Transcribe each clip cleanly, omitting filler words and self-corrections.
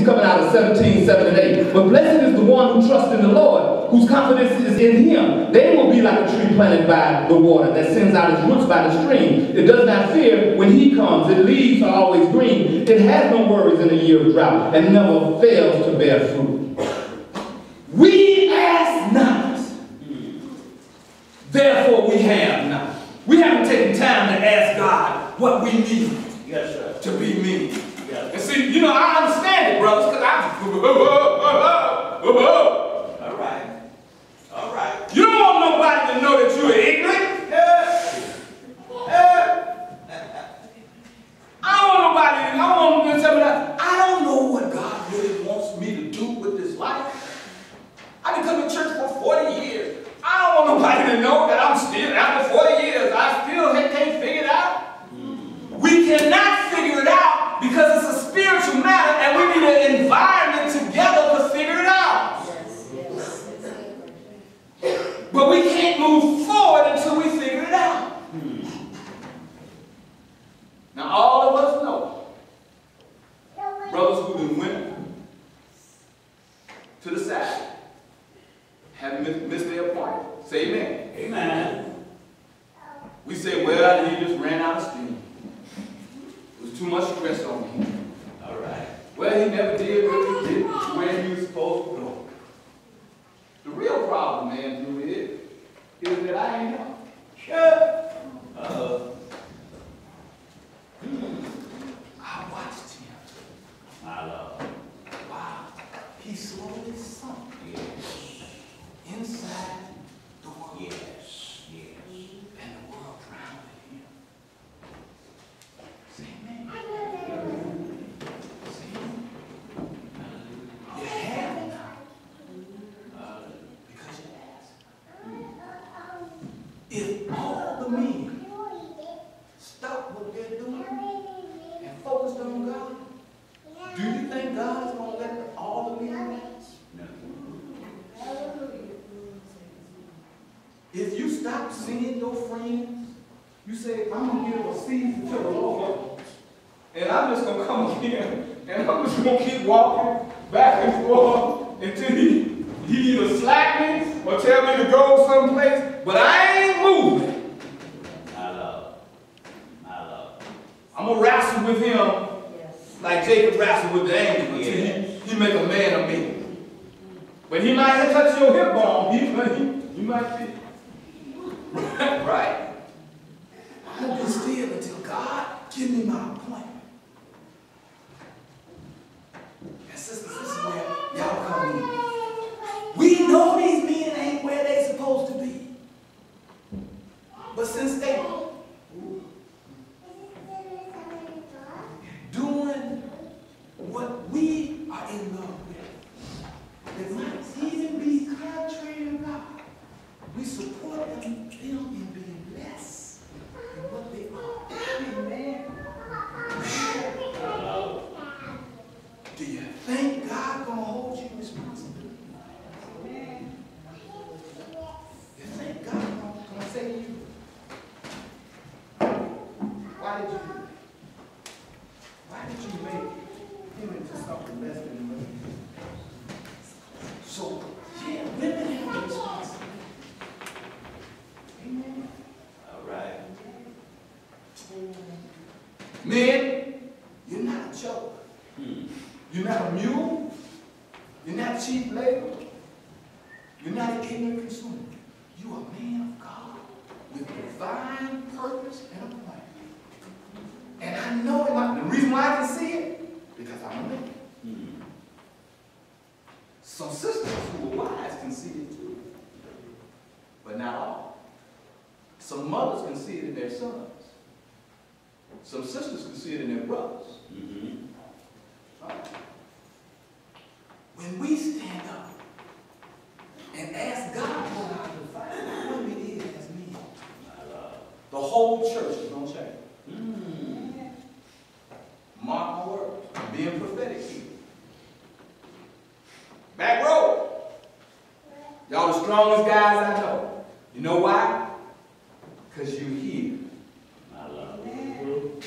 coming out of 17:7-8. But blessed is the one who trusts in the Lord, whose confidence is in him. They will be like a tree planted by the water that sends out its roots by the stream. It does not fear when he comes. Its leaves are always green. It has no worries in a year of drought and never fails to bear fruit. We ask not, therefore we have not. We haven't taken time to ask God what we need to be me. And see, you know, I understand it, brothers, because all right. All right. You don't want nobody to know that you're ignorant. I don't want them to tell me that. I don't know what God really wants me to do with this life. I've been coming to church for 40 years. I don't want nobody to know that I'm still, after 40 years, I still can't figure it out. We cannot figure it out because it's a spiritual matter and we need an environment together to figure it out. But we can't move forward until we figure it out. Now all of us know brothers who went to the side have missed their point. Say amen. Amen. We say, well, he just ran out of steam. It was too much stress on him. All right. Well, he never did what he did where he was supposed to go. The real problem, man, Drew, is that I ain't know. I watched him. I love him. Wow. He slowly sunk. Yes. Inside the world. Yes. Yes. And the world drowned in him. Say amen. See? You have now. Because you asked. If all the men stop what they're doing and focused on God, do you think God is going to let all the men rest? No. If you stop seeing your friends, you say, I'm going to give a season to the Lord, and I'm just going to come again, and I'm just going to keep walking back and forth until he either slack me or tell me to go someplace, but I ain't moving. I love. I'm going to wrestle with him like Jacob wrestled with the angel until he make a man of me. But he might have touched your hip bone. He might be. Right. I'm going to be still until God give me my appointment. And sisters, this is where y'all come in. We know these men ain't where they supposed to be. But since they doing what we are in love with, that might even be contrary to God, we support them in being less than what they are. Amen. Do you think God gonna hold you responsible? You think God gonna say to you, why did you do that? Why did you make him into something less than what he is? So, yeah, women have a responsibility. Amen. All right. Men, you're not a joke. You're not a mule. You're not cheap labor. You're not an ignorant consumer. You're a man of God with divine purpose and a plan. And I know it. The reason why I can see it, because I'm a man. Some sisters who are wise can see it too. But not all. Some mothers can see it in their sons. Some sisters can see it in their brothers. Right. When we stand up and ask God what our divine appointment is as men, the whole church is going to change. Mark my words. I'm being prophetic here. Back row. Y'all the strongest guys I know. You know why? Because you're here. I love you.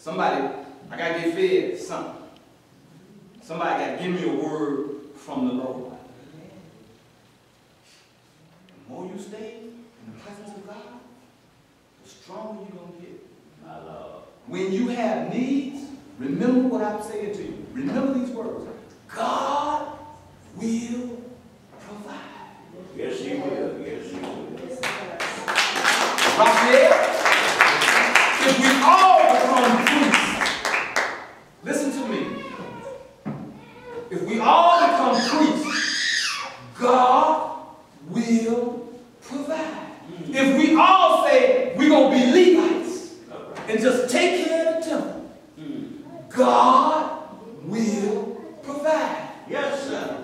Somebody, I got to get fed something. Somebody got to give me a word from the Lord. The more you stay in the presence of God, the stronger you're going to get. My Lord. When you have needs, remember what I'm saying to you. Remember these words. God will provide. Yes, He will. Yes, He will. Raphael, if we all become priests, listen to me. If we all become priests, God will provide. If we all say we're going to be Levites and just take care of the temple, God will provide. Yes, sir.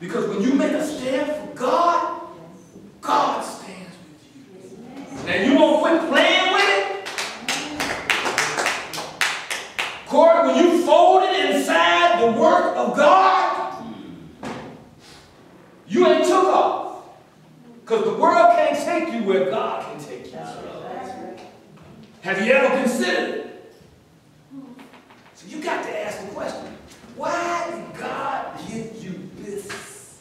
Because when you make a stand for God, God stands with you. Now you won't quit playing with it? Corey, when you fold it inside the work of God, you ain't took off. Because the world can't take you where God can take you. Have you ever considered it? So you got to ask the question, why did God give you this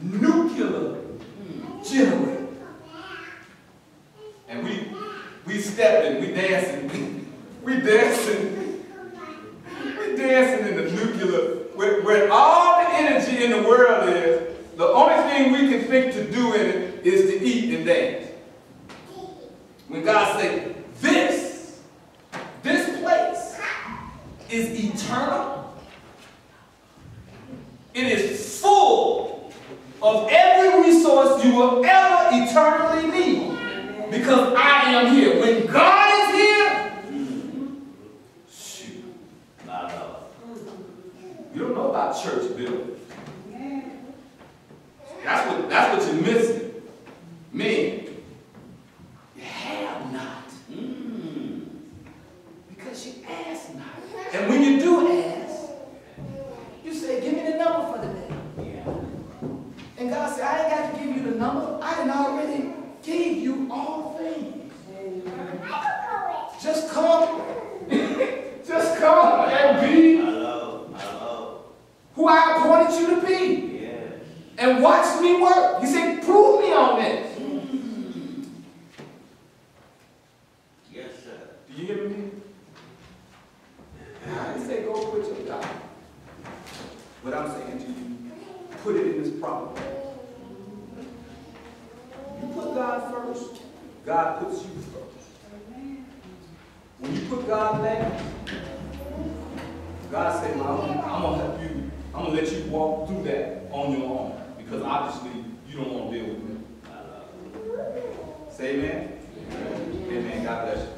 nuclear generator? And we stepping, we dancing, we dancing in the nuclear, where all the energy in the world is. The only thing we can think to do in it is to eat and dance. When God said, this place is eternal. It is full of every resource you will ever eternally need. Because I am here. When God is here, shoot. You don't know about church building. That's what you're missing. Men, you have not. Because you ask not. And when you do ask, you say, give me the number for the day. And God said, I ain't got to give you the number. I done already gave you all things. Just come. Just come and be who I appointed you to be. And watch me work. He said, prove me on this. Yes, sir. Do you hear me? He said, go quit your job. What I'm saying to you, put it in this proper way. You put God first, God puts you first. When you put God last, God said, well, I'm going to help you. I'm going to let you walk through that on your own. Because obviously, you don't want to deal with me. Say amen. Amen. God bless you.